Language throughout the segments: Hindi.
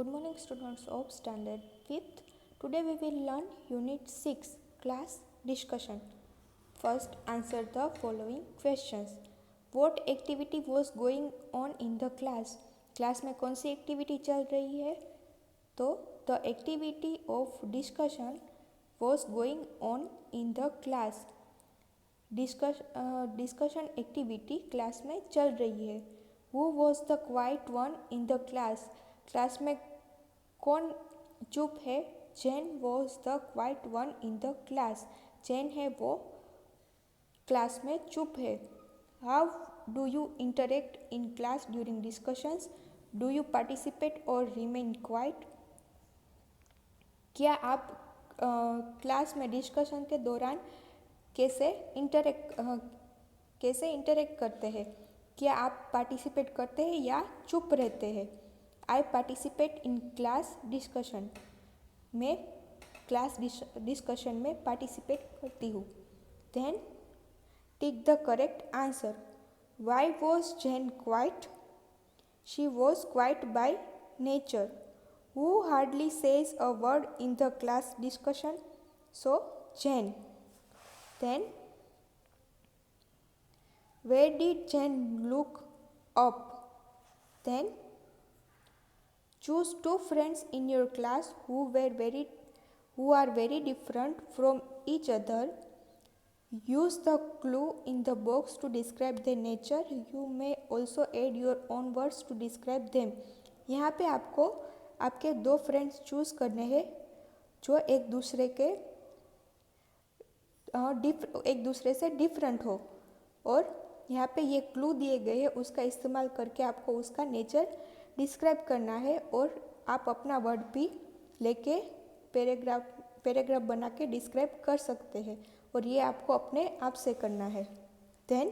Good morning, students of Standard 5th. Today we will learn Unit 6 Class Discussion. First, answer the following questions. What activity was going on in the class? Class में कौन सी एक्टिविटी चल रही है? तो the activity of discussion was going on in the class. Discussion activity class में चल रही है. Who was the quiet one in the class? Class में कौन चुप है? Jane was the quiet one in the class. Jane है वो क्लास में चुप है. How do you interact in class during discussions? Do you participate or remain quiet? क्या आप क्लास में डिस्कशन के दौरान कैसे इंटरेक्ट करते हैं? क्या आप पार्टिसिपेट करते हैं या चुप रहते हैं? I participate in class discussion. मैं क्लास डिस्कशन में पार्टिसिपेट करती हूँ. Then tick the correct answer. Why was Jane quiet? She was quiet by nature. Who hardly says a word in the class discussion? So, Jane. Then, where did Jane look up? Then, choose two friends in your class who are very different from each other. Use the clue in the box to describe their nature. You may also add your own words to describe them. यहाँ पे आपको आपके दो फ्रेंड्स चूज़ करने हैं जो एक दूसरे से डिफरेंट हो, और यहाँ पे ये क्लू दिए गए हैं, उसका इस्तेमाल करके आपको उसका नेचर डिस्क्राइब करना है, और आप अपना वर्ड भी लेके पैराग्राफ बना के डिस्क्राइब कर सकते हैं, और ये आपको अपने आप से करना है. Then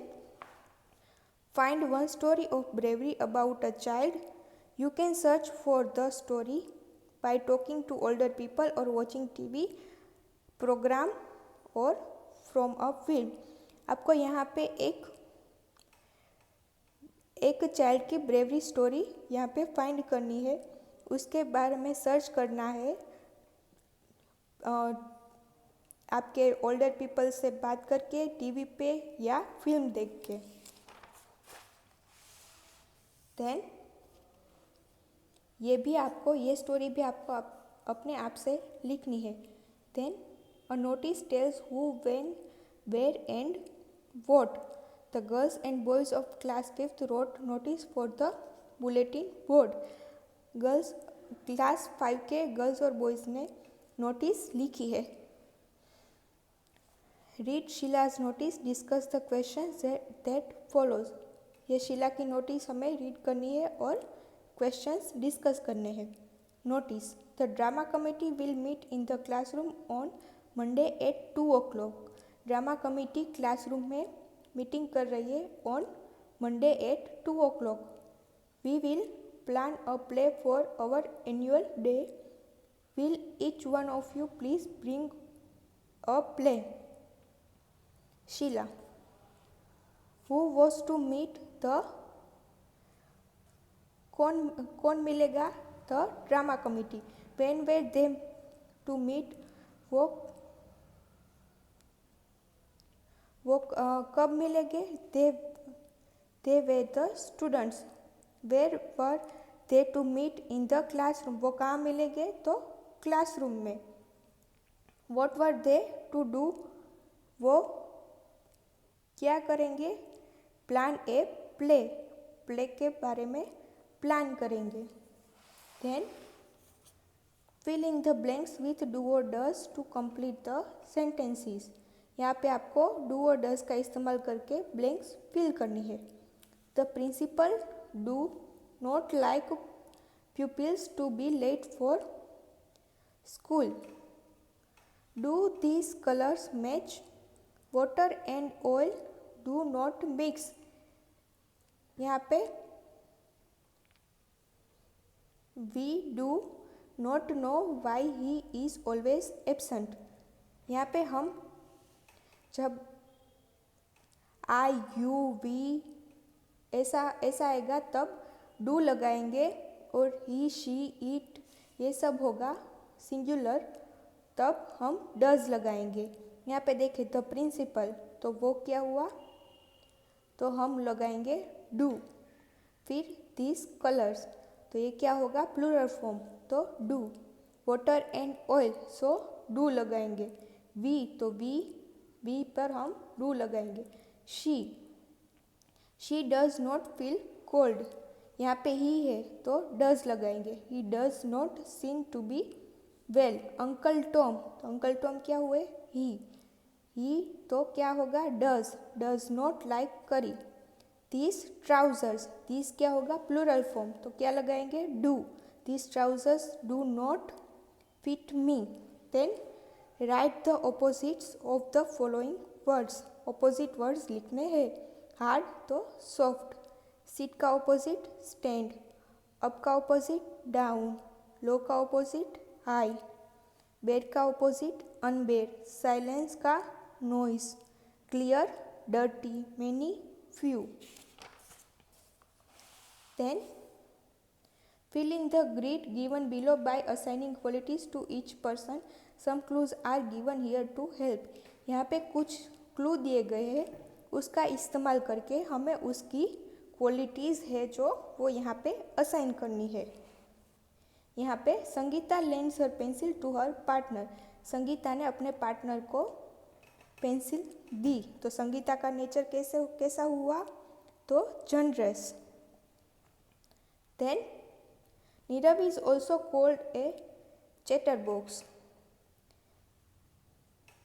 find one story of bravery about a child. You can search for the story by talking to older people or watching TV program or from a film. आपको यहाँ पे एक चाइल्ड की ब्रेवरी स्टोरी यहाँ पे फाइंड करनी है, उसके बारे में सर्च करना है आपके ओल्डर पीपल से बात करके, टीवी पे या फिल्म देख के. देन ये स्टोरी भी आपको अपने आप से लिखनी है. Then a notice tells who, when, where and what. The girls and boys of class 5th wrote notice for the bulletin board. Class 5 के गर्ल्स और बॉयज़ ने नोटिस लिखी है. Read Sheela's notice, discuss the question that follows. ये शीला की नोटिस हमें रीड करनी है और क्वेश्चंस डिस्कस करने हैं. Notice. The drama committee will meet in the classroom on Monday at 2 o'clock. Drama committee classroom में मीटिंग कर रही है on Monday at 2 o'clock. We will plan a play for our annual day. Will each one of you please bring a play. Sheela. Who was to meet the कौन मिलेगा? The drama committee. When were they to meet? वो कब मिलेंगे? They way the students. Where were they to meet? In the classroom. वो कहाँ मिलेंगे? तो क्लासरूम में. What were they to do? वो क्या करेंगे? प्लान ए प्ले के बारे में प्लान करेंगे. Then fill in the blanks with do और does to complete the sentences. यहाँ पे आपको डू और डज का इस्तेमाल करके ब्लैंक्स फिल करनी है. The principal do not like pupils to be late for school. Do these colours match? Water and oil do not mix. यहाँ पे We do not know why he is always absent. यहाँ पे हम जब I, you, we ऐसा आएगा तब do लगाएंगे, और he, she, it ये सब होगा सिंगुलर, तब हम डज लगाएंगे। यहाँ पे देखें द प्रिंसिपल, तो वो क्या हुआ, तो हम लगाएंगे डू। फिर दिस कलर्स, तो ये क्या होगा प्लूरल फॉर्म, तो do. Water and oil, so do लगाएंगे। वी, तो वी पर हम डू लगाएंगे। She does not feel cold, यहाँ पे ही है तो डज लगाएंगे। He does not seem to be well. Uncle Tom, तो अंकल टॉम क्या हुए, ही तो क्या होगा does not like curry. This trousers, this क्या होगा प्लूरल फॉर्म, तो क्या लगाएंगे do. This trousers do not fit me. Then write the opposites of the following words, opposite words लिखने हैं। हार्ड तो सॉफ्ट, सिट का ऑपोजिट स्टैंड, अप का ऑपोजिट डाउन, लो का ऑपोजिट हाई, बेड का ऑपोजिट अनबेड, साइलेंस का noise, clear dirty, many few. Then fill in the grid given below by assigning qualities to each person. Some clues are given here to help. यहाँ पे कुछ क्लू दिए गए हैं, उसका इस्तेमाल करके हमें उसकी क्वालिटीज़ है जो वो यहाँ पे असाइन करनी है। यहाँ पे Sangeeta lends her pencil to her partner, Sangeeta ने अपने पार्टनर को पेंसिल दी, तो संगीता का नेचर कैसा हुआ, तो generous. Then Nirav is also called a chatterbox,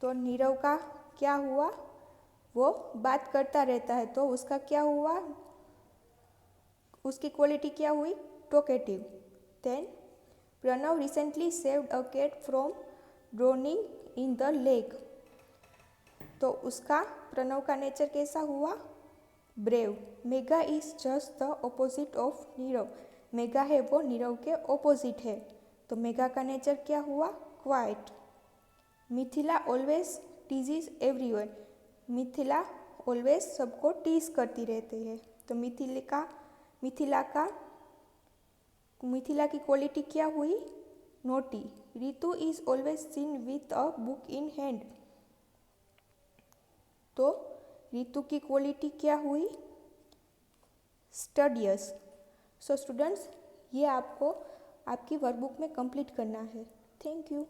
तो नीरव का क्या हुआ, वो बात करता रहता है, तो उसका क्या हुआ, उसकी क्वालिटी क्या हुई, talkative. Then Pranav recently saved a cat from drowning in the lake, तो उसका प्रणव का नेचर कैसा हुआ, brave. Megha is just the opposite of Nirav, Megha है वो नीरव के ऑपोजिट है, तो मेगा का नेचर क्या हुआ, quite. Mithila always teases everyone, Mithila always सबको टीज करती रहती है, तो मिथिला की क्वालिटी क्या हुई, naughty. Ritu is always seen with a book in hand, तो रितु की क्वालिटी क्या हुई, स्टडियस। सो स्टूडेंट्स, ये आपको आपकी वर्कबुक में कंप्लीट करना है। Thank you.